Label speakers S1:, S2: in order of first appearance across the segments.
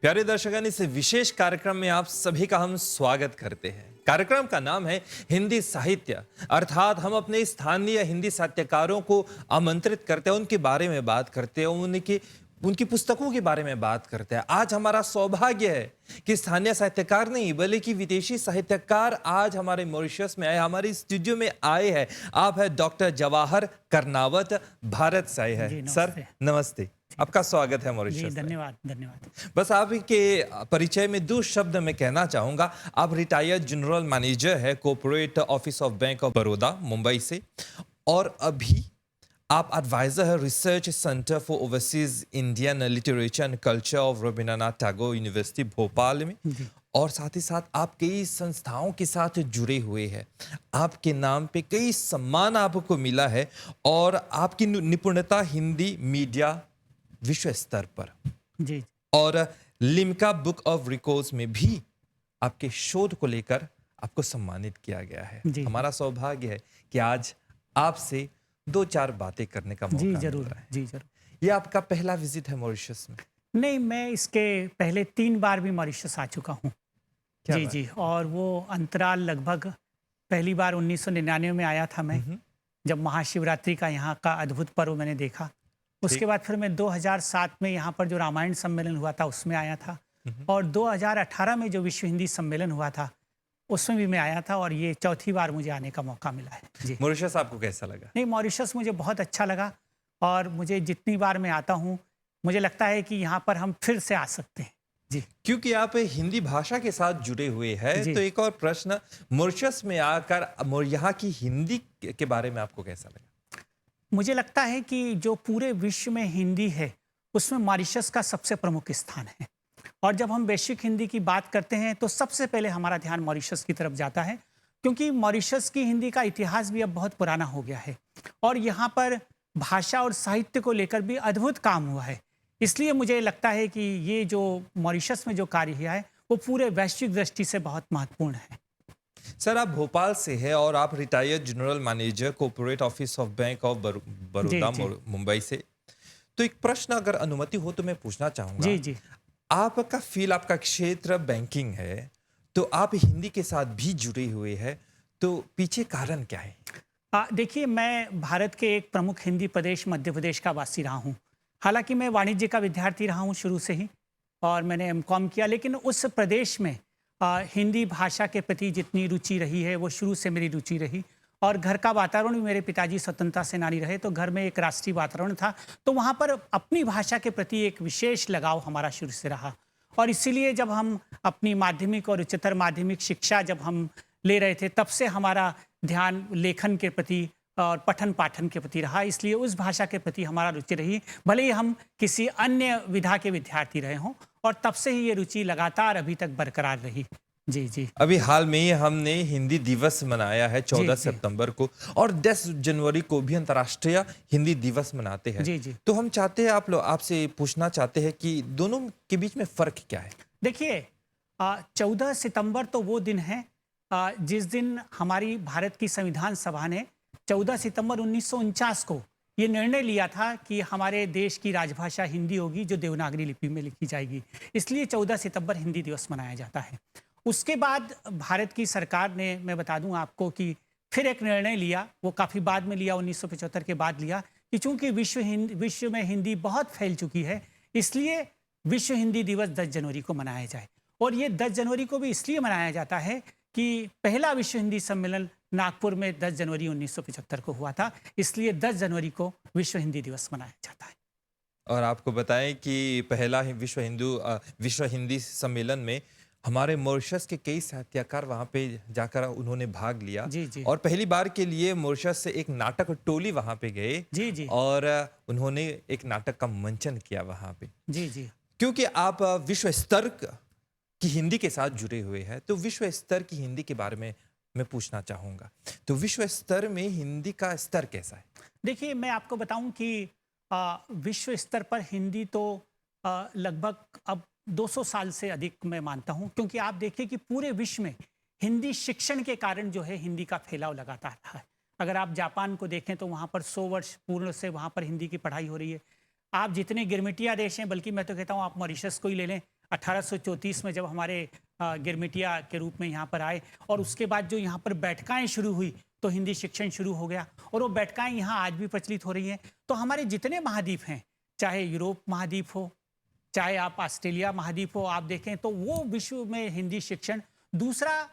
S1: प्यारे दर्शकगण, इस विशेष कार्यक्रम में आप सभी का हम स्वागत करते हैं। कार्यक्रम का नाम है हिंदी साहित्य, अर्थात हम अपने स्थानीय हिंदी साहित्यकारों को आमंत्रित करते हैं, उनके बारे में बात करते हैं, उनकी पुस्तकों के बारे में बात करते हैं। आज हमारा सौभाग्य है कि स्थानीय साहित्यकार नहीं बल्कि विदेशी साहित्यकार आज हमारे मॉरिशस में आए, हमारे स्टूडियो में आए हैं। आप है डॉक्टर जवाहर कर्नावत, भारत से आए हैं। सर नमस्ते, आपका स्वागत है मॉरिशस में।
S2: धन्यवाद धन्यवाद।
S1: बस आपके परिचय में दो शब्द मैं कहना चाहूंगा। आप रिटायर्ड जनरल मैनेजर है corporate office of bank of Baroda Mumbai से, और अभी आप एडवाइजर है research centre for overseas Indian literature and culture of Rabindranath Tagore university Bhopal में, और साथ ही साथ आप कई संस्थाओं के साथ जुड़े हुए हैं। आपके नाम पे कई सम्मान आपको मिला है, और आपकी निपुणता हिंदी मीडिया विश्व स्तर पर
S2: जी,
S1: और लिम्का बुक ऑफ रिकॉर्ड्स में भी आपके शोध को लेकर आपको सम्मानित किया गया है। हमारा सौभाग्य है कि आज आपसे दो चार बातें करने का मौका मिल रहा है।
S2: जी जरूर।
S1: ये आपका पहला विजिट है मॉरिशस में?
S2: नहीं, मैं इसके पहले 3 बार भी मॉरिशस आ चुका हूँ। जी, और वो अंतराल लगभग पहली बार 1999 में आया था मैं, जब महाशिवरात्रि का यहाँ का अद्भुत पर्व मैंने देखा। उसके बाद फिर मैं 2007 में यहाँ पर जो रामायण सम्मेलन हुआ था उसमें आया था, और 2018 में जो विश्व हिंदी सम्मेलन हुआ था उसमें भी मैं आया था, और ये चौथी बार मुझे आने का मौका मिला है। जी,
S1: मॉरिशस आपको कैसा लगा?
S2: नहीं, मॉरिशस मुझे बहुत अच्छा लगा, और मुझे जितनी बार मैं आता हूँ मुझे लगता है कि यहाँ पर हम फिर से आ सकते हैं। जी,
S1: क्योंकि आप हिंदी भाषा के साथ जुड़े हुए हैं, तो एक और प्रश्न, मॉरिशस में आकर यहाँ की हिंदी के बारे में आपको कैसा लगा?
S2: मुझे लगता है कि जो पूरे विश्व में हिंदी है उसमें मॉरिशस का सबसे प्रमुख स्थान है, और जब हम वैश्विक हिंदी की बात करते हैं तो सबसे पहले हमारा ध्यान मॉरिशस की तरफ जाता है, क्योंकि मॉरिशस की हिंदी का इतिहास भी अब बहुत पुराना हो गया है, और यहाँ पर भाषा और साहित्य को लेकर भी अद्भुत काम हुआ है। इसलिए मुझे लगता है कि ये जो मॉरिशस में जो कार्य हुआ है वो पूरे वैश्विक दृष्टि से बहुत महत्वपूर्ण है।
S1: सर, आप भोपाल से हैं और आप retired general manager corporate office of bank of Baroda Mumbai से। तो एक प्रश्न अगर अनुमति हो तो मैं पूछना चाहूंगा।
S2: जी।
S1: आपका फील्ड, आपका क्षेत्र बैंकिंग है, तो आप हिंदी के साथ भी जुड़े हुए हैं, तो पीछे कारण क्या है?
S2: देखिए, मैं भारत के एक प्रमुख हिंदी प्रदेश मध्य प्रदेश का वासी रहा हूँ। हालांकि मैं वाणिज्य का विद्यार्थी रहा हूँ शुरू से ही, और मैंने एमकॉम किया, लेकिन उस प्रदेश में हिंदी भाषा के प्रति जितनी रुचि रही है वो शुरू से मेरी रुचि रही, और घर का वातावरण भी, मेरे पिताजी स्वतंत्रता सेनानी रहे तो घर में एक राष्ट्रीय वातावरण था, तो वहाँ पर अपनी भाषा के प्रति एक विशेष लगाव हमारा शुरू से रहा। और इसीलिए जब हम अपनी माध्यमिक और उच्चतर माध्यमिक शिक्षा जब हम ले रहे थे, तब से हमारा ध्यान लेखन के प्रति और पठन पाठन के प्रति रहा। इसलिए उस भाषा के प्रति हमारा रुचि रही, भले ही हम किसी अन्य विधा के विद्यार्थी रहे हों, और तब से ही ये रुचि लगातार अभी तक बरकरार रही। जी।
S1: अभी हाल में ही हमने हिंदी दिवस मनाया है 14 सितंबर को, और 10 जनवरी को भी अंतर्राष्ट्रीय हिंदी दिवस मनाते हैं।
S2: जी।
S1: तो हम चाहते हैं, आपसे पूछना चाहते हैं कि दोनों के बीच में फर्क क्या है?
S2: देखिए, 14 सितंबर तो वो दिन है जिस दिन हमारी भारत की संविधान सभा ने 14 सितंबर 1949 को ये निर्णय लिया था कि हमारे देश की राजभाषा हिंदी होगी, जो देवनागरी लिपि में लिखी जाएगी। इसलिए 14 सितंबर हिंदी दिवस मनाया जाता है। उसके बाद भारत की सरकार ने, मैं बता दूं आपको, कि फिर एक निर्णय लिया, वो काफ़ी बाद में लिया, 1975 के बाद लिया, कि चूंकि विश्व में हिंदी बहुत फैल चुकी है, इसलिए विश्व हिंदी दिवस 10 जनवरी को मनाया जाए। और ये 10 जनवरी को भी इसलिए मनाया जाता है कि पहला विश्व हिंदी सम्मेलन नागपुर में 10 जनवरी 1975 को हुआ था, इसलिए 10 जनवरी को विश्व हिंदी दिवस मनाया जाता है।
S1: और आपको बताएं कि पहला विश्व हिंदी सम्मेलन में हमारे मॉरिशस के कई साहित्यकार वहां पे जाकर उन्होंने भाग लिया।
S2: जी।
S1: और पहली बार के लिए मॉरिशस से एक नाटक टोली वहां पे गए।
S2: जी।
S1: और उन्होंने एक नाटक का मंचन किया वहां पे।
S2: जी।
S1: क्योंकि आप विश्व स्तर की हिंदी के साथ जुड़े हुए हैं, तो विश्व स्तर की हिंदी के बारे में मैं पूछना चाहूंगा। तो विश्व स्तर में हिंदी का स्तर कैसा है?
S2: देखिए, मैं आपको बताऊं कि विश्व स्तर पर हिंदी तो लगभग अब 200 साल से अधिक मैं मानता हूं, क्योंकि आप देखिए कि पूरे विश्व में हिंदी शिक्षण के कारण जो है हिंदी का फैलाव लगातार रहा है। अगर आप जापान को देखें तो वहाँ पर 100 वर्ष पूर्ण से वहाँ पर हिंदी की पढ़ाई हो रही है। आप जितने गिरमिटिया देश हैं, बल्कि मैं तो कहता हूँ आप मॉरिशस को ही ले लें, 1834 में जब हमारे गिरमिटिया के रूप में यहाँ पर आए और उसके बाद जो यहाँ पर बैठकाएं शुरू हुई तो हिंदी शिक्षण शुरू हो गया और वो बैठकाएं यहाँ आज भी प्रचलित हो रही हैं। तो हमारे जितने महाद्वीप हैं, चाहे यूरोप महाद्वीप हो, चाहे आप ऑस्ट्रेलिया महाद्वीप हो, आप देखें तो वो विश्व में हिंदी शिक्षण। दूसरा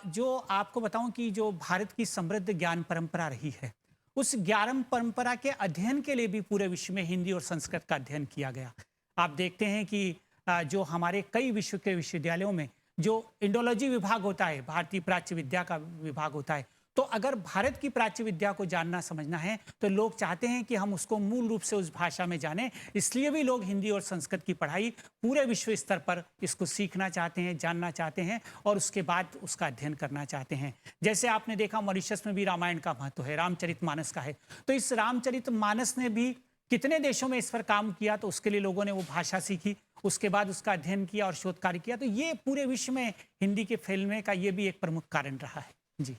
S2: जो आपको बताऊं कि जो भारत की समृद्ध ज्ञान परंपरा रही है, उस ज्ञान परंपरा के अध्ययन के लिए भी पूरे विश्व में हिंदी और संस्कृत का अध्ययन किया गया। आप देखते हैं कि जो हमारे कई विश्व के विश्वविद्यालयों में जो इंडोलॉजी विभाग होता है, भारतीय प्राच्य विद्या का विभाग होता है, तो अगर भारत की प्राच्य विद्या को जानना समझना है तो लोग चाहते हैं कि हम उसको मूल रूप से उस भाषा में जानें। इसलिए भी लोग हिंदी और संस्कृत की पढ़ाई पूरे विश्व स्तर पर इसको सीखना चाहते हैं, जानना चाहते हैं और उसके बाद उसका अध्ययन करना चाहते हैं। जैसे आपने देखा मॉरिशस में भी रामायण का महत्व है, रामचरितमानस का है। तो इस रामचरितमानस ने भी कितने देशों में इस पर काम किया, तो उसके लिए लोगों ने वो भाषा सीखी, उसके बाद उसका अध्ययन किया और शोध कार्य किया। तो ये पूरे विश्व में हिंदी के फैलने का ये भी एक प्रमुख कारण रहा है। जी,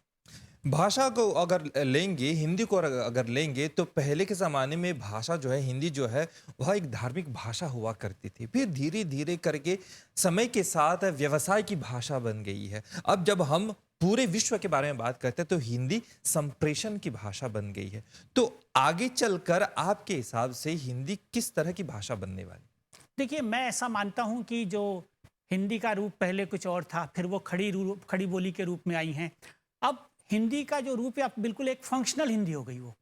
S1: भाषा को अगर लेंगे, हिंदी को अगर लेंगे तो पहले के ज़माने में भाषा जो है, हिंदी जो है, वह एक धार्मिक भाषा हुआ करती थी। फिर धीरे धीरे करके समय के साथ व्यवसाय की भाषा बन गई है। अब जब हम पूरे विश्व के बारे में बात करते हैं तो हिंदी संप्रेषण की भाषा बन गई है। तो आगे चलकर आपके हिसाब से हिंदी किस तरह की भाषा बनने वाली?
S2: देखिए मैं ऐसा मानता हूँ कि जो हिंदी का रूप पहले कुछ और था, फिर वो खड़ी बोली के रूप में आई हैं। अब हिंदी का जो रूप है अब बिल्कुल एक फंक्शनल हिंदी हो गई, वो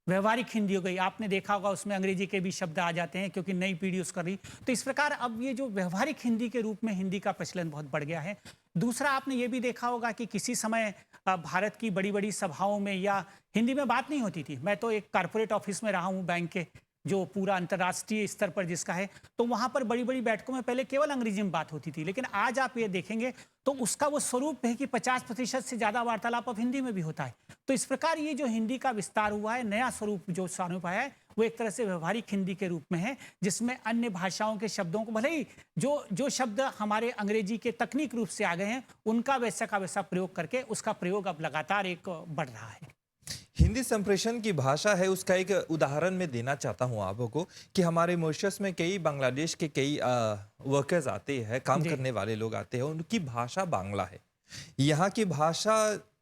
S2: व्यवहारिक हिंदी हो गई। आपने देखा होगा उसमें अंग्रेजी के भी शब्द आ जाते हैं क्योंकि नई पीढ़ी उसका रही। तो इस प्रकार अब ये जो व्यवहारिक हिंदी के रूप में हिंदी का प्रचलन बहुत बढ़ गया है। दूसरा आपने ये भी देखा होगा कि किसी समय भारत की बड़ी बड़ी सभाओं में या हिंदी में बात नहीं होती थी। मैं तो एक कारपोरेट ऑफिस में रहा हूँ, बैंक के, जो पूरा अंतर्राष्ट्रीय स्तर पर जिसका है, तो वहां पर बड़ी बड़ी बैठकों में पहले केवल अंग्रेजी में बात होती थी। लेकिन आज आप ये देखेंगे तो उसका वो स्वरूप है कि 50% से ज्यादा वार्तालाप अब हिंदी में भी होता है। तो इस प्रकार ये जो हिंदी का विस्तार हुआ है, नया स्वरूप जो स्वरूप आया है, वो एक तरह से व्यवहारिक हिंदी के रूप में है, जिसमें अन्य भाषाओं के शब्दों को, भले ही जो शब्द हमारे अंग्रेजी के तकनीक रूप से आ गए हैं, उनका वैसा का वैसा प्रयोग करके उसका प्रयोग अब लगातार एक बढ़ रहा है।
S1: हिंदी संप्रेषण की भाषा है, उसका एक उदाहरण मैं देना चाहता हूँ आपको कि हमारे मॉरिशस में कई बांग्लादेश के कई वर्कर्स आते हैं, काम करने वाले लोग आते हैं, उनकी भाषा बांग्ला है। यहाँ की भाषा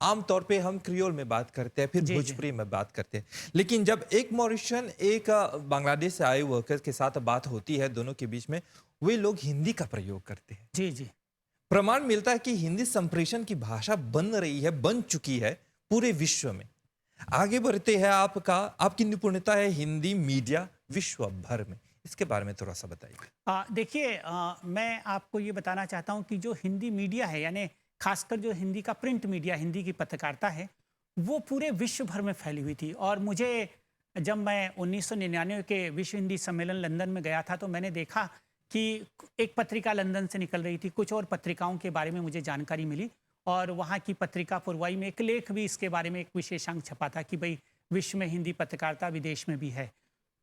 S1: आमतौर पे हम क्रियोल में बात करते हैं, फिर भोजपुरी में बात करते हैं। लेकिन जब एक मॉरिशन एक बांग्लादेश से आए वर्कर्स के साथ बात होती है, दोनों के बीच में, वे लोग हिंदी का प्रयोग करते हैं।
S2: जी जी,
S1: प्रमाण मिलता है कि हिंदी संप्रेषण की भाषा बन रही है, बन चुकी है पूरे विश्व में। आगे बढ़ते हैं, आपकी निपुणता है हिंदी मीडिया विश्व भर में, इसके बारे में थोड़ा सा बताइए।
S2: देखिए मैं आपको ये बताना चाहता हूँ कि जो हिंदी मीडिया है, यानी खासकर जो हिंदी का प्रिंट मीडिया, हिंदी की पत्रकारिता है, वो पूरे विश्व भर में फैली हुई थी। और मुझे जब मैं 1999 के विश्व हिंदी सम्मेलन लंदन में गया था तो मैंने देखा कि एक पत्रिका लंदन से निकल रही थी, कुछ और पत्रिकाओं के बारे में मुझे जानकारी मिली और वहाँ की पत्रिका पुरवाई में एक लेख भी इसके बारे में एक विशेषांक छपा था कि भाई विश्व में हिंदी पत्रकारिता विदेश में भी है।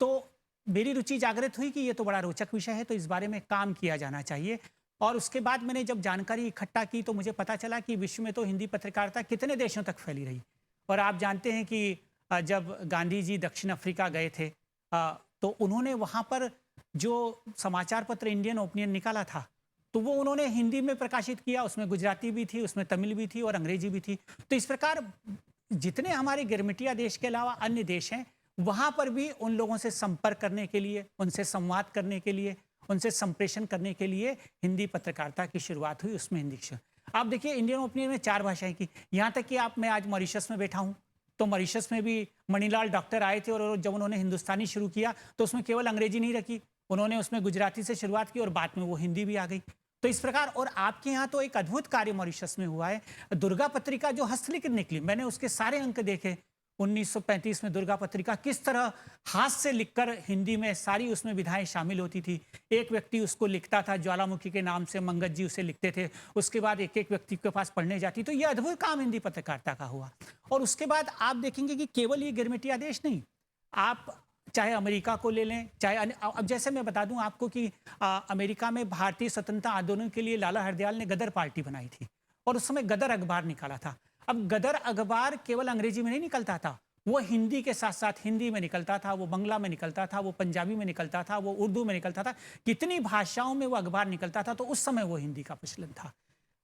S2: तो मेरी रुचि जागृत हुई कि ये तो बड़ा रोचक विषय है, तो इस बारे में काम किया जाना चाहिए। और उसके बाद मैंने जब जानकारी इकट्ठा की तो मुझे पता चला कि विश्व में तो हिंदी पत्रकारिता कितने देशों तक फैली रही। और आप जानते हैं कि जब गांधी जी दक्षिण अफ्रीका गए थे तो उन्होंने वहाँ पर जो समाचार पत्र इंडियन ओपिनियन निकाला था तो वो उन्होंने हिंदी में प्रकाशित किया। उसमें गुजराती भी थी, उसमें तमिल भी थी और अंग्रेजी भी थी। तो इस प्रकार जितने हमारे गिरमिटिया देश के अलावा अन्य देश हैं, वहाँ पर भी उन लोगों से संपर्क करने के लिए, उनसे संवाद करने के लिए, उनसे संप्रेषण करने के लिए हिंदी पत्रकारिता की शुरुआत हुई। उसमें हिंदी आप देखिए इंडियन ओपिनियन में 4 भाषाएं की, यहाँ तक कि मैं आज मॉरिशस में बैठा हूँ तो मॉरिशस में भी मणिलाल डॉक्टर आए थे और जब उन्होंने हिंदुस्तानी शुरू किया तो उसमें केवल अंग्रेजी नहीं रखी, उन्होंने उसमें गुजराती से शुरुआत की और बाद में वो हिंदी भी आ गई। तो इस प्रकार, और आपके यहाँ तो एक अद्भुत कार्य मॉरिशस में हुआ है। दुर्गा पत्रिका जो हस्तलिखित निकली, मैंने उसके सारे अंक देखे। 1935 में दुर्गा पत्रिका किस तरह हाथ से लिखकर हिंदी में सारी उसमें विधाएं शामिल होती थी। एक व्यक्ति उसको लिखता था, ज्वालामुखी के नाम से मंगत जी उसे लिखते थे, उसके बाद एक एक व्यक्ति के पास पढ़ने जाती। तो ये अद्भुत काम हिंदी पत्रकारिता का हुआ। और उसके बाद आप देखेंगे कि केवल ये गिरमिटिया देश नहीं, आप चाहे अमेरिका को ले लें, चाहे अब जैसे मैं बता दूं आपको कि अमेरिका में भारतीय स्वतंत्रता आंदोलन के लिए लाला हरदयाल ने गदर पार्टी बनाई थी और उस समय गदर अखबार निकाला था। अब गदर अखबार केवल अंग्रेजी में नहीं निकलता था, वो हिंदी के साथ साथ हिंदी में निकलता था, वो बंगला में निकलता था, वो पंजाबी में निकलता था, वो उर्दू में निकलता था। कितनी भाषाओं में वो अखबार निकलता था, तो उस समय वो हिंदी का प्रचलन था।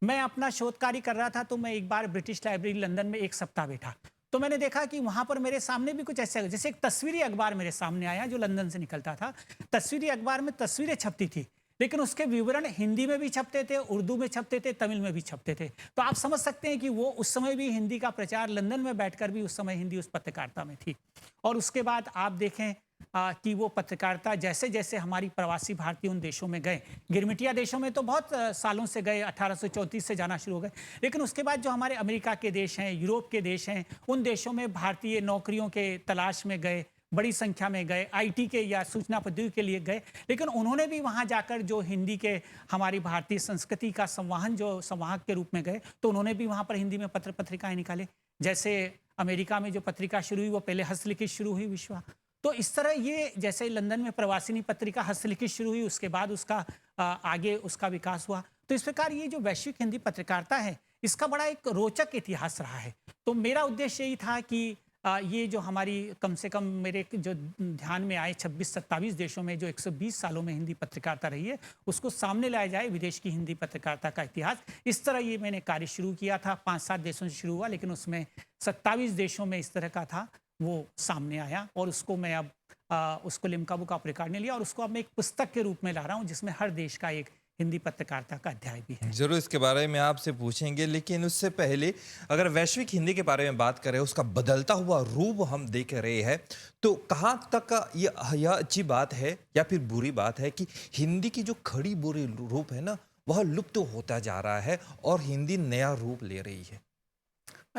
S2: मैं अपना शोध कार्य कर रहा था, तो मैं एक बार ब्रिटिश लाइब्रेरी लंदन में 1 सप्ताह बैठा। तो मैंने देखा कि वहाँ पर मेरे सामने भी कुछ ऐसे, जैसे एक तस्वीरी अखबार मेरे सामने आया जो लंदन से निकलता था। तस्वीरी अखबार में तस्वीरें छपती थी, लेकिन उसके विवरण हिंदी में भी छपते थे, उर्दू में छपते थे, तमिल में भी छपते थे। तो आप समझ सकते हैं कि वो उस समय भी हिंदी का प्रचार, लंदन में बैठकर भी उस समय हिंदी उस पत्रकारिता में थी। और उसके बाद आप देखें कि वो पत्रकारिता जैसे जैसे हमारी प्रवासी भारतीय उन देशों में गए, गिरमिटिया देशों में तो बहुत सालों से गए, 1834 से जाना शुरू हो गए। लेकिन उसके बाद जो हमारे अमेरिका के देश हैं, यूरोप के देश हैं, उन देशों में भारतीय नौकरियों के तलाश में गए, बड़ी संख्या में गए, आईटी के या सूचना प्रौद्योगिकी के लिए गए। लेकिन उन्होंने भी वहाँ जाकर जो हिंदी के, हमारी भारतीय संस्कृति का संवाहन, जो संवाहक के रूप में गए, तो उन्होंने भी वहाँ पर हिंदी में पत्र पत्रिकाएं निकाले। जैसे अमेरिका में जो पत्रिका शुरू हुई, वो पहले हस्तलिखित शुरू हुई विश्वा। तो इस तरह ये, जैसे लंदन में प्रवासिनी पत्रिका हस्तलिखित शुरू हुई, उसके बाद उसका आगे उसका विकास हुआ। तो इस प्रकार ये जो वैश्विक हिंदी पत्रकारिता है, इसका बड़ा एक रोचक इतिहास रहा है। तो मेरा उद्देश्य यही था कि ये जो हमारी, कम से कम मेरे जो ध्यान में आए 26-27 देशों में जो 120 सालों में हिंदी पत्रकारिता रही है, उसको सामने लाया जाए, विदेश की हिंदी पत्रकारिता का इतिहास। इस तरह ये मैंने कार्य शुरू किया था। 5-7 देशों से शुरू हुआ, लेकिन उसमें 27 देशों में इस तरह का था, वो सामने आया। और उसको मैं अब उसको लिम्का बुक ऑफ रिकॉर्ड ने लिया, और उसको अब मैं एक पुस्तक के रूप में ला रहा हूँ, जिसमें हर देश का एक हिंदी पत्रकारिता का अध्याय भी है।
S1: जरूर इसके बारे में आपसे पूछेंगे, लेकिन उससे पहले अगर वैश्विक हिंदी के बारे में बात करें, उसका बदलता हुआ रूप हम देख रहे हैं, तो कहाँ तक यह अच्छी बात है या फिर बुरी बात है कि हिंदी की जो खड़ी बुरी रूप है ना, वह लुप्त होता जा रहा है और हिंदी नया रूप ले रही है?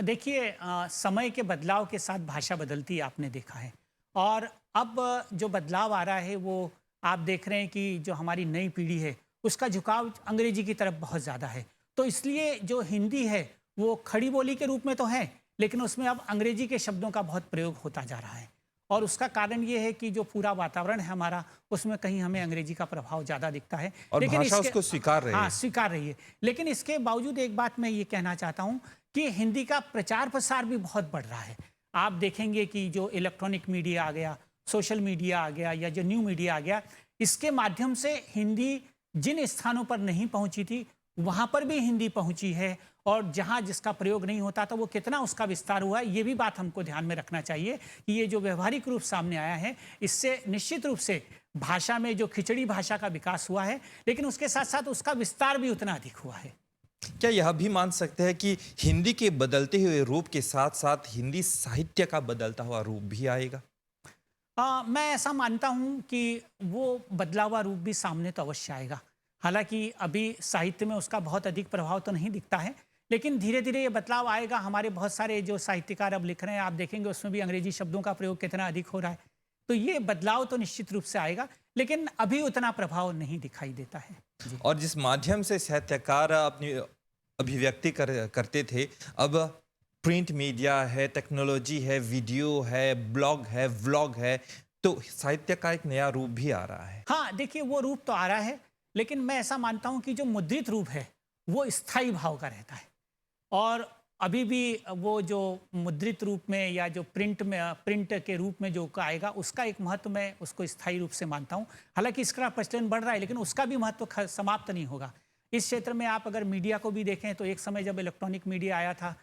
S2: देखिए, समय के बदलाव के साथ भाषा बदलती है, आपने देखा है। और अब जो बदलाव आ रहा है, वो आप देख रहे हैं कि जो हमारी नई पीढ़ी है, उसका झुकाव अंग्रेजी की तरफ बहुत ज़्यादा है। तो इसलिए जो हिंदी है, वो खड़ी बोली के रूप में तो है, लेकिन उसमें अब अंग्रेजी के शब्दों का बहुत प्रयोग होता जा रहा है। और उसका कारण ये है कि जो पूरा वातावरण है हमारा, उसमें कहीं हमें अंग्रेजी का प्रभाव ज़्यादा दिखता है।
S1: और
S2: लेकिन
S1: भाषा
S2: इसके,
S1: उसको स्वीकार रही
S2: हाँ,
S1: है।
S2: स्वीकार रही है। लेकिन इसके बावजूद एक बात मैं ये कहना चाहता हूँ कि हिंदी का प्रचार प्रसार भी बहुत बढ़ रहा है। आप देखेंगे कि जो इलेक्ट्रॉनिक मीडिया आ गया, सोशल मीडिया आ गया, या जो न्यू मीडिया आ गया, इसके माध्यम से हिंदी जिन स्थानों पर नहीं पहुंची थी, वहां पर भी हिंदी पहुंची है। और जहां जिसका प्रयोग नहीं होता था, वो कितना उसका विस्तार हुआ है, ये भी बात हमको ध्यान में रखना चाहिए कि ये जो व्यवहारिक रूप सामने आया है, इससे निश्चित रूप से भाषा में जो खिचड़ी भाषा का विकास हुआ है, लेकिन उसके साथ साथ उसका विस्तार भी उतना अधिक हुआ है।
S1: क्या यह भी मान सकते हैं कि हिंदी के बदलते हुए रूप के साथ साथ हिंदी साहित्य का बदलता हुआ रूप भी आएगा?
S2: मैं ऐसा मानता हूं कि वो बदला हुआ रूप भी सामने तो अवश्य आएगा। हालांकि अभी साहित्य में उसका बहुत अधिक प्रभाव तो नहीं दिखता है, लेकिन धीरे धीरे ये बदलाव आएगा। हमारे बहुत सारे जो साहित्यकार अब लिख रहे हैं, आप देखेंगे उसमें भी अंग्रेजी शब्दों का प्रयोग कितना अधिक हो रहा है। तो ये बदलाव तो निश्चित रूप से आएगा, लेकिन अभी उतना प्रभाव नहीं दिखाई देता है जी।
S1: और जिस माध्यम से साहित्यकार अपनी अभिव्यक्ति करते थे, अब प्रिंट मीडिया है, टेक्नोलॉजी है, वीडियो है, ब्लॉग है, व्लॉग है, तो साहित्य का एक नया रूप भी आ रहा है।
S2: हाँ, देखिए, वो रूप तो आ रहा है, लेकिन मैं ऐसा मानता हूं कि जो मुद्रित रूप है, वो स्थायी भाव का रहता है। और अभी भी वो जो मुद्रित रूप में या जो प्रिंट के रूप में जो आएगा, उसका एक महत्व मैं उसको स्थायी रूप से मानता हूं। हालांकि इसका प्रचलन बढ़ रहा है, लेकिन उसका भी महत्व समाप्त नहीं होगा। इस क्षेत्र में आप अगर मीडिया को भी देखें, तो एक समय जब इलेक्ट्रॉनिक मीडिया आया था,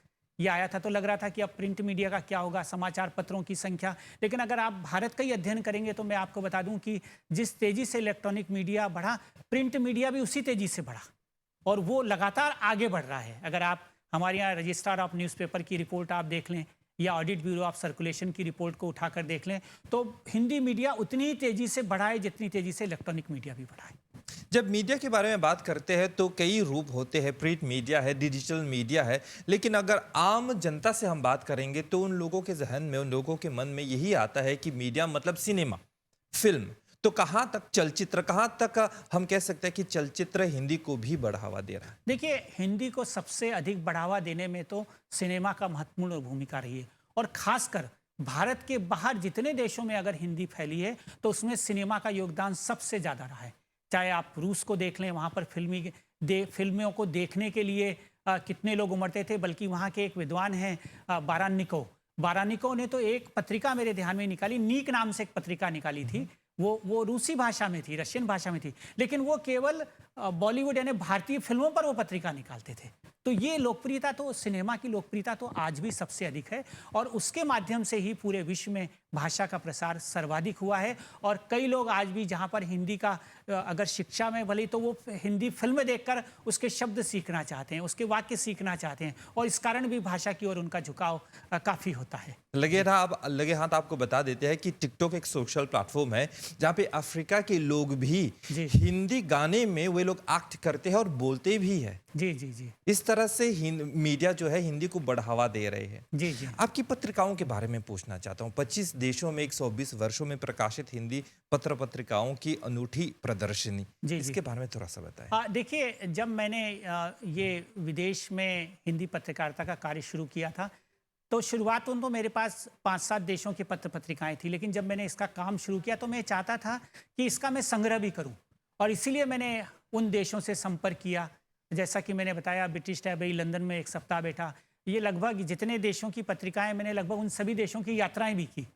S2: तो लग रहा था कि अब प्रिंट मीडिया का क्या होगा, समाचार पत्रों की संख्या। लेकिन अगर आप भारत का ही अध्ययन करेंगे, तो मैं आपको बता दूं कि जिस तेजी से इलेक्ट्रॉनिक मीडिया बढ़ा, प्रिंट मीडिया भी उसी तेजी से बढ़ा, और वो लगातार आगे बढ़ रहा है। अगर आप हमारे यहाँ रजिस्ट्रार ऑफ न्यूज़पेपर की रिपोर्ट आप देख लें, या ऑडिट ब्यूरो ऑफ सर्कुलेशन की रिपोर्ट को उठाकर देख लें, तो हिंदी मीडिया उतनी ही तेजी से बढ़ा है जितनी तेजी से इलेक्ट्रॉनिक मीडिया भी बढ़ा है।
S1: जब मीडिया के बारे में बात करते हैं, तो कई रूप होते हैं। प्रिंट मीडिया है, डिजिटल मीडिया है, लेकिन अगर आम जनता से हम बात करेंगे, तो उन लोगों के जहन में, उन लोगों के मन में यही आता है कि मीडिया मतलब सिनेमा, फिल्म। तो कहाँ तक चलचित्र, कहाँ तक हम कह सकते हैं कि चलचित्र हिंदी को भी बढ़ावा दे रहा है?
S2: देखिए, हिंदी को सबसे अधिक बढ़ावा देने में तो सिनेमा का महत्वपूर्ण भूमिका रही है। और खासकर भारत के बाहर जितने देशों में अगर हिंदी फैली है, तो उसमें सिनेमा का योगदान सबसे ज़्यादा रहा है। चाहे आप रूस को देख लें, वहाँ पर फिल्मों को देखने के लिए कितने लोग उमड़ते थे। बल्कि वहाँ के एक विद्वान हैं, वाराणिकों ने तो एक पत्रिका मेरे ध्यान में निकाली, नीक नाम से एक पत्रिका निकाली थी। वो रूसी भाषा में थी, रशियन भाषा में थी, लेकिन वो केवल बॉलीवुड यानी भारतीय फिल्मों पर वो पत्रिका निकालते थे। तो ये लोकप्रियता, तो सिनेमा की लोकप्रियता तो आज भी सबसे अधिक है, और उसके माध्यम से ही पूरे विश्व में भाषा का प्रसार सर्वाधिक हुआ है। और कई लोग आज भी जहाँ पर हिंदी का अगर शिक्षा में भले, तो वो हिंदी फिल्म देखकर उसके शब्द सीखना चाहते हैं, उसके वाक्य सीखना चाहते हैं, और इस कारण भी भाषा की ओर उनका झुकाव काफ़ी होता है।
S1: लगे हाथ आपको बता देते हैं कि टिकटॉक एक सोशल प्लेटफॉर्म है जहाँ पे अफ्रीका के लोग भी
S2: जी।
S1: हिंदी गाने में वे लोग एक्ट करते हैं और बोलते भी है।
S2: जी जी जी
S1: इस तरह से मीडिया जो है हिंदी को बढ़ावा दे रहे हैं।
S2: जी जी
S1: आपकी पत्रिकाओं के बारे में पूछना चाहता हूँ। 25 देशों में 120 वर्षों में प्रकाशित हिंदी पत्र पत्रिकाओं की अनूठी प्रदर्शनी,
S2: जी।
S1: इसके बारे में थोड़ा सा बताएं।
S2: देखिए, जब मैंने ये विदेश में हिंदी पत्रकारिता का कार्य शुरू किया था, तो शुरुआत तो मेरे पास 5-7 देशों की पत्र पत्रिकाएं थी, लेकिन जब मैंने इसका काम शुरू किया तो मैं चाहता था कि इसका मैं संग्रह भी करूं, और इसीलिए मैंने उन देशों से संपर्क किया। जैसा कि मैंने बताया, ब्रिटिश लाइब्रेरी लंदन में एक सप्ताह बैठा। ये लगभग जितने देशों की पत्रिकाएं, मैंने लगभग उन सभी देशों की यात्राएं भी की।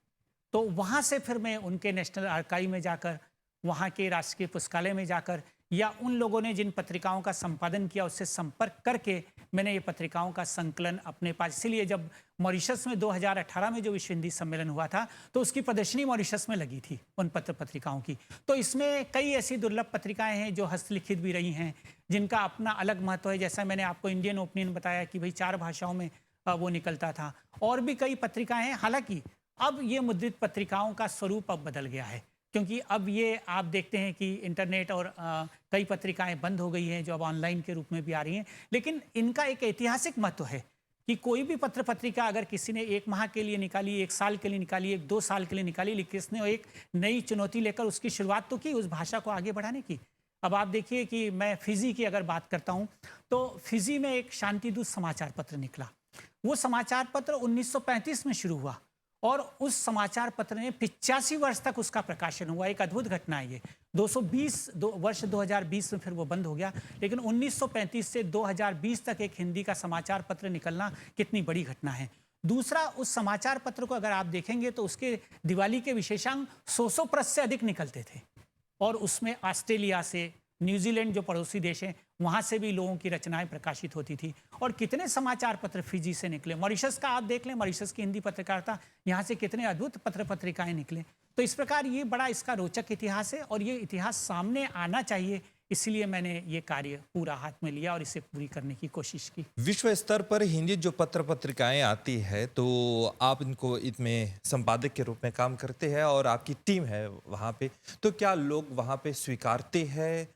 S2: तो वहाँ से फिर मैं उनके नेशनल आर्काइव में जाकर, वहाँ के राष्ट्रीय पुस्तकालय में जाकर, या उन लोगों ने जिन पत्रिकाओं का संपादन किया उससे संपर्क करके मैंने ये पत्रिकाओं का संकलन अपने पास। इसीलिए जब मॉरिशस में 2018 में जो विश्व हिंदी सम्मेलन हुआ था, तो उसकी प्रदर्शनी मॉरिशस में लगी थी उन पत्र पत्रिकाओं की। तो इसमें कई ऐसी दुर्लभ पत्रिकाएं हैं जो हस्तलिखित भी रही हैं, जिनका अपना अलग महत्व है। जैसा मैंने आपको इंडियन ओपिनियन बताया कि भाई 4 भाषाओं में वो निकलता था, और भी कई पत्रिकाएं हैं। हालांकि अब ये मुद्रित पत्रिकाओं का स्वरूप अब बदल गया है, क्योंकि अब ये आप देखते हैं कि इंटरनेट और कई पत्रिकाएं बंद हो गई हैं जो अब ऑनलाइन के रूप में भी आ रही हैं। लेकिन इनका एक ऐतिहासिक महत्व है कि कोई भी पत्र पत्रिका अगर किसी ने 1 माह के लिए निकाली, 1 साल के लिए निकाली, 1-2 साल के लिए निकाली, लेकिन इसने एक नई चुनौती लेकर उसकी शुरुआत तो की, उस भाषा को आगे बढ़ाने की। अब आप देखिए कि मैं फिजी की अगर बात करता हूँ, तो फिजी में एक शांतिदूत समाचार पत्र निकला। वो समाचार पत्र 1935 में शुरू हुआ, और उस समाचार पत्र ने 85 वर्ष तक उसका प्रकाशन हुआ। एक अद्भुत घटना है ये। 2020 में फिर वो बंद हो गया, लेकिन 1935 से 2020 तक एक हिंदी का समाचार पत्र निकलना कितनी बड़ी घटना है। दूसरा, उस समाचार पत्र को अगर आप देखेंगे तो उसके दिवाली के विशेषांक 100 पृष्ठ से अधिक निकलते थे, और उसमें ऑस्ट्रेलिया से, न्यूजीलैंड जो पड़ोसी देश हैं, वहाँ से भी लोगों की रचनाएं प्रकाशित होती थी। और कितने समाचार पत्र फिजी से निकले। मॉरिशस का आप देख लें, मॉरिशस की हिंदी पत्रकारिता, यहाँ से कितने अद्भुत पत्र पत्रिकाएं निकले। तो इस प्रकार ये बड़ा इसका रोचक इतिहास है, और ये इतिहास सामने आना चाहिए। इसलिए मैंने ये कार्य पूरा हाथ में लिया और इसे पूरी करने की कोशिश की।
S1: विश्व स्तर पर हिंदी जो पत्र पत्रिकाएं आती है, तो आप इनको इसमें संपादक के रूप में काम करते हैं और आपकी टीम है वहाँ पे, तो क्या लोग वहाँ पे स्वीकारते हैं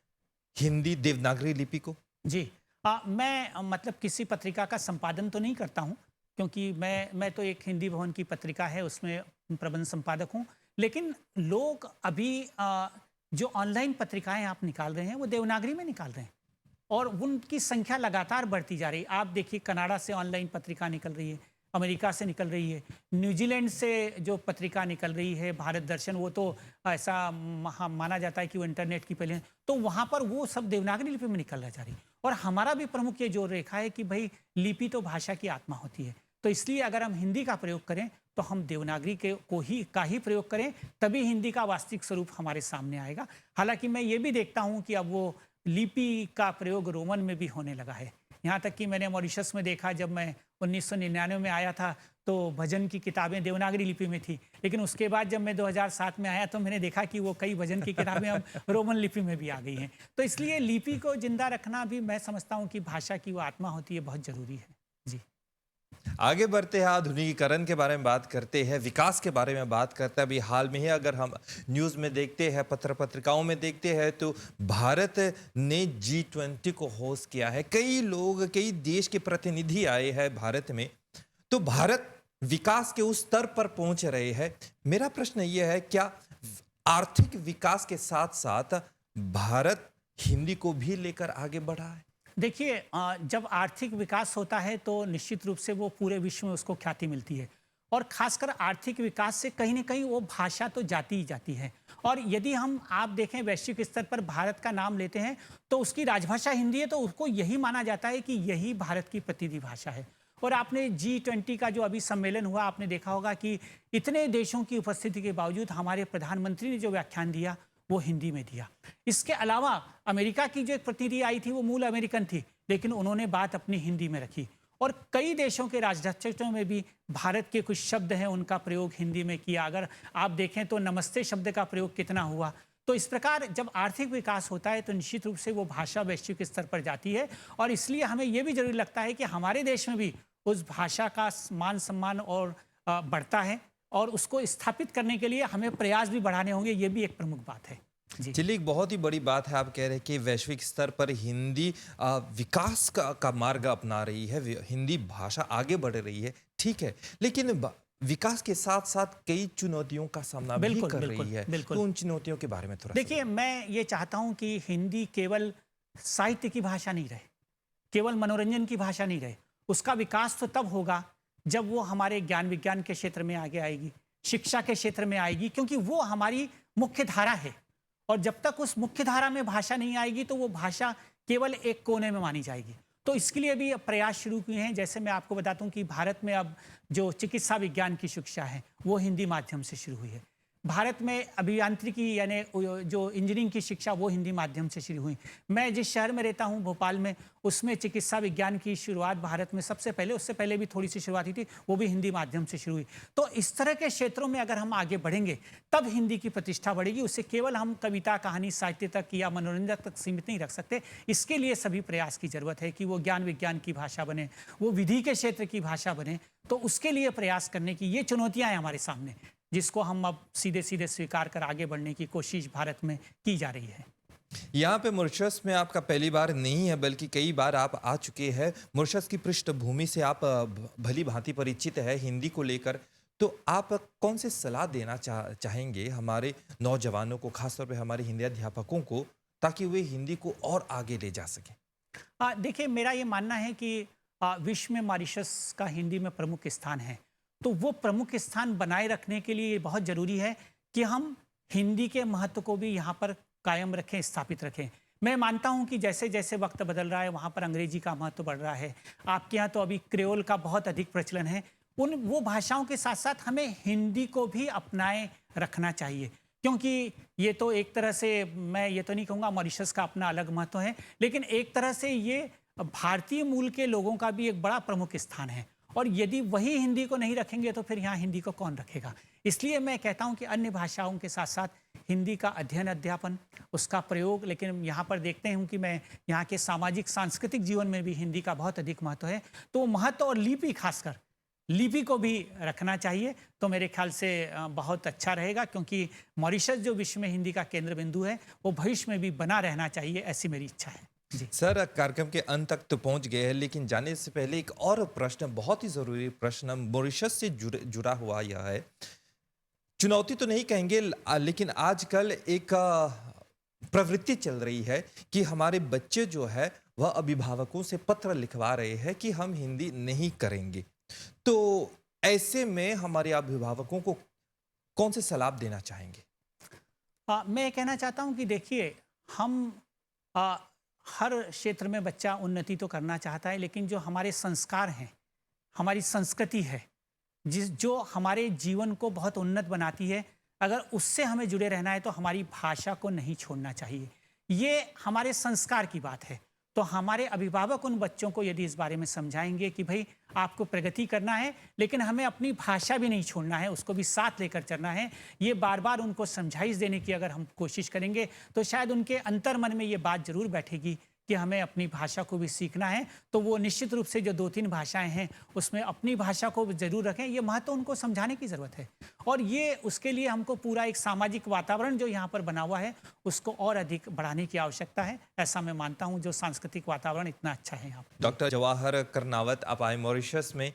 S1: हिंदी देवनागरी लिपि को?
S2: जी, मैं मतलब किसी पत्रिका का संपादन तो नहीं करता हूँ, क्योंकि मैं तो एक हिंदी भवन की पत्रिका है उसमें प्रबंध संपादक हूँ। लेकिन लोग अभी जो ऑनलाइन पत्रिकाएं आप निकाल रहे हैं वो देवनागरी में निकाल रहे हैं, और उनकी संख्या लगातार बढ़ती जा रही है। आप देखिए, कनाडा से ऑनलाइन पत्रिका निकल रही है, अमेरिका से निकल रही है, न्यूजीलैंड से जो पत्रिका निकल रही है भारत दर्शन, वो तो ऐसा माना जाता है कि वो इंटरनेट की पहले, तो वहाँ पर वो सब देवनागरी लिपि में निकल जा रही है। और हमारा भी प्रमुख ये जोर रेखा है कि भाई लिपि तो भाषा की आत्मा होती है, तो इसलिए अगर हम हिंदी का प्रयोग करें तो हम देवनागरी का ही प्रयोग करें, तभी हिंदी का वास्तविक स्वरूप हमारे सामने आएगा। हालांकि मैं ये भी देखता हूँ कि अब वो लिपि का प्रयोग रोमन में भी होने लगा है। यहाँ तक कि मैंने मॉरिशस में देखा, जब मैं 1999 में आया था तो भजन की किताबें देवनागरी लिपि में थी, लेकिन उसके बाद जब मैं 2007 में आया तो मैंने देखा कि वो कई भजन की किताबें अब रोमन लिपि में भी आ गई हैं। तो इसलिए लिपि को जिंदा रखना भी मैं समझता हूँ कि भाषा की वो आत्मा होती है, बहुत जरूरी है। जी,
S1: आगे बढ़ते हैं, आधुनिकीकरण के बारे में बात करते हैं, विकास के बारे में बात करते हैं। अभी हाल में ही अगर हम न्यूज़ में देखते हैं, पत्र पत्रिकाओं में देखते हैं, तो भारत ने G20 को होस्ट किया है। कई लोग, कई देश के प्रतिनिधि आए हैं भारत में, तो भारत विकास के उस स्तर पर पहुंच रहे हैं। मेरा प्रश्न यह है, क्या आर्थिक विकास के साथ साथ भारत हिंदी को भी लेकर आगे बढ़ा है?
S2: देखिए, जब आर्थिक विकास होता है तो निश्चित रूप से वो पूरे विश्व में उसको ख्याति मिलती है, और खासकर आर्थिक विकास से कहीं ना कहीं वो भाषा तो जाती ही जाती है। और यदि आप देखें वैश्विक स्तर पर भारत का नाम लेते हैं तो उसकी राजभाषा हिंदी है, तो उसको यही माना जाता है कि यही भारत की प्रतिनिधि भाषा है। और आपने G20 का जो अभी सम्मेलन हुआ, आपने देखा होगा कि इतने देशों की उपस्थिति के बावजूद हमारे प्रधानमंत्री ने जो व्याख्यान दिया वो हिंदी में दिया। इसके अलावा अमेरिका की जो एक प्रतिनिधि आई थी वो मूल अमेरिकन थी, लेकिन उन्होंने बात अपनी हिंदी में रखी। और कई देशों के राष्ट्राध्यक्षों में भी भारत के कुछ शब्द हैं उनका प्रयोग हिंदी में किया। अगर आप देखें तो नमस्ते शब्द का प्रयोग कितना हुआ। तो इस प्रकार जब आर्थिक विकास होता है तो निश्चित रूप से वो भाषा वैश्विक स्तर पर जाती है, और इसलिए हमें ये भी जरूरी लगता है कि हमारे देश में भी उस भाषा का मान सम्मान और बढ़ता है, और उसको स्थापित करने के लिए हमें प्रयास भी बढ़ाने होंगे। ये भी एक प्रमुख बात है जी।
S1: चलिए, एक बहुत ही बड़ी बात है, आप कह रहे हैं कि वैश्विक स्तर पर हिंदी विकास का मार्ग अपना रही है, हिंदी भाषा आगे बढ़ रही है, ठीक है, लेकिन विकास के साथ साथ कई चुनौतियों का सामना भी
S2: बिल्कुल,
S1: कर
S2: बिल्कुल,
S1: रही है।
S2: बिल्कुल।
S1: तो उन चुनौतियों के बारे में थोड़ा
S2: देखिए, मैं ये चाहता हूं कि हिंदी केवल साहित्य की भाषा नहीं रहे, केवल मनोरंजन की भाषा नहीं रहे। उसका विकास तो तब होगा जब वो हमारे ज्ञान विज्ञान के क्षेत्र में आगे आएगी, शिक्षा के क्षेत्र में आएगी, क्योंकि वो हमारी मुख्य धारा है। और जब तक उस मुख्य धारा में भाषा नहीं आएगी तो वो भाषा केवल एक कोने में मानी जाएगी। तो इसके लिए भी अब प्रयास शुरू किए हैं। जैसे मैं आपको बताता हूं कि भारत में अब जो चिकित्सा विज्ञान की शिक्षा है वो हिंदी माध्यम से शुरू हुई है। भारत में अभियांत्रिकी यानी जो इंजीनियरिंग की शिक्षा वो हिंदी माध्यम से शुरू हुई। मैं जिस शहर में रहता हूं भोपाल में, उसमें चिकित्सा विज्ञान की शुरुआत भारत में सबसे पहले, उससे पहले भी थोड़ी सी शुरुआत हुई थी, वो भी हिंदी माध्यम से शुरू हुई। तो इस तरह के क्षेत्रों में अगर हम आगे बढ़ेंगे तब हिंदी की प्रतिष्ठा बढ़ेगी। उससे केवल हम कविता, कहानी, साहित्य तक या मनोरंजन तक सीमित नहीं रख सकते। इसके लिए सभी प्रयास की जरूरत है कि वो ज्ञान विज्ञान की भाषा बने, वो विधि के क्षेत्र की भाषा बने। तो उसके लिए प्रयास करने की ये चुनौतियां हैं हमारे सामने, जिसको हम अब सीधे सीधे स्वीकार कर आगे बढ़ने की कोशिश भारत में की जा रही है।
S1: यहाँ पे मॉरिशस में आपका पहली बार नहीं है, बल्कि कई बार आप आ चुके हैं। मॉरिशस की पृष्ठभूमि से आप भली भांति परिचित है हिंदी को लेकर। तो आप कौन से सलाह देना चाहेंगे हमारे नौजवानों को, खासतौर पे हमारे हिंदी अध्यापकों को, ताकि वे हिंदी को और आगे ले जा सकें?
S2: देखिए, मेरा ये मानना है कि विश्व में मॉरिशस का हिंदी में प्रमुख स्थान है। तो वो प्रमुख स्थान बनाए रखने के लिए बहुत ज़रूरी है कि हम हिंदी के महत्व को भी यहाँ पर कायम रखें, स्थापित रखें। मैं मानता हूँ कि जैसे जैसे वक्त बदल रहा है वहाँ पर अंग्रेजी का महत्व बढ़ रहा है। आपके यहाँ तो अभी क्रेओल का बहुत अधिक प्रचलन है। वो भाषाओं के साथ साथ हमें हिंदी को भी अपनाए रखना चाहिए, क्योंकि ये तो एक तरह से, मैं ये तो नहीं कहूँगा मॉरिशस का अपना अलग महत्व है, लेकिन एक तरह से ये भारतीय मूल के लोगों का भी एक बड़ा प्रमुख स्थान है। और यदि वही हिंदी को नहीं रखेंगे तो फिर यहाँ हिंदी को कौन रखेगा? इसलिए मैं कहता हूँ कि अन्य भाषाओं के साथ साथ हिंदी का अध्ययन, अध्यापन, उसका प्रयोग, लेकिन यहाँ पर देखते हैं कि मैं यहाँ के सामाजिक सांस्कृतिक जीवन में भी हिंदी का बहुत अधिक महत्व है। तो महत्व और लिपि, खासकर लिपि को भी रखना चाहिए। तो मेरे ख्याल से बहुत अच्छा रहेगा, क्योंकि मॉरिशस जो विश्व में हिंदी का केंद्र बिंदु है वो भविष्य में भी बना रहना चाहिए, ऐसी मेरी इच्छा है जी।
S1: सर, कार्यक्रम के अंत तक तो पहुंच गए हैं, लेकिन जाने से पहले एक और प्रश्न, बहुत ही जरूरी प्रश्न, मॉरिशस से जुड़ा हुआ यह है। चुनौती तो नहीं कहेंगे, लेकिन आजकल एक प्रवृत्ति चल रही है कि हमारे बच्चे जो है वह अभिभावकों से पत्र लिखवा रहे हैं कि हम हिंदी नहीं करेंगे। तो ऐसे में हमारे अभिभावकों को कौन से सलाह देना चाहेंगे?
S2: मैं कहना चाहता हूं कि देखिए, हम हर क्षेत्र में बच्चा उन्नति तो करना चाहता है, लेकिन जो हमारे संस्कार हैं, हमारी संस्कृति है, जो हमारे जीवन को बहुत उन्नत बनाती है, अगर उससे हमें जुड़े रहना है तो हमारी भाषा को नहीं छोड़ना चाहिए। ये हमारे संस्कार की बात है। तो हमारे अभिभावक उन बच्चों को यदि इस बारे में समझाएंगे कि भाई आपको प्रगति करना है, लेकिन हमें अपनी भाषा भी नहीं छोड़ना है, उसको भी साथ लेकर चलना है, ये बार बार उनको समझाइश देने की अगर हम कोशिश करेंगे तो शायद उनके अंतर मन में ये बात जरूर बैठेगी कि हमें अपनी भाषा को भी सीखना है। तो वो निश्चित रूप से जो 2-3 भाषाएं हैं उसमें अपनी भाषा को जरूर रखें। ये महत्व उनको समझाने की ज़रूरत है, और ये उसके लिए हमको पूरा एक सामाजिक वातावरण जो यहाँ पर बना हुआ है उसको और अधिक बढ़ाने की आवश्यकता है। ऐसा मैं मानता हूँ, जो सांस्कृतिक वातावरण इतना अच्छा है यहाँ पर।
S1: डॉक्टर जवाहर करनावत, आप आए मॉरिशस में,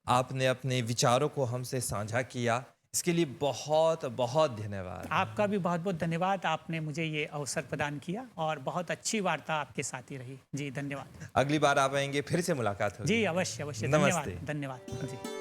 S1: आपने अपने विचारों को हमसे साझा किया, इसके लिए बहुत बहुत धन्यवाद।
S2: आपका भी बहुत बहुत धन्यवाद, आपने मुझे ये अवसर प्रदान किया, और बहुत अच्छी वार्ता आपके साथ ही रही जी। धन्यवाद।
S1: अगली बार आप आएंगे, फिर से मुलाकात होगी
S2: जी, अवश्य अवश्य।
S1: नमस्ते।
S2: धन्यवाद, धन्यवाद जी।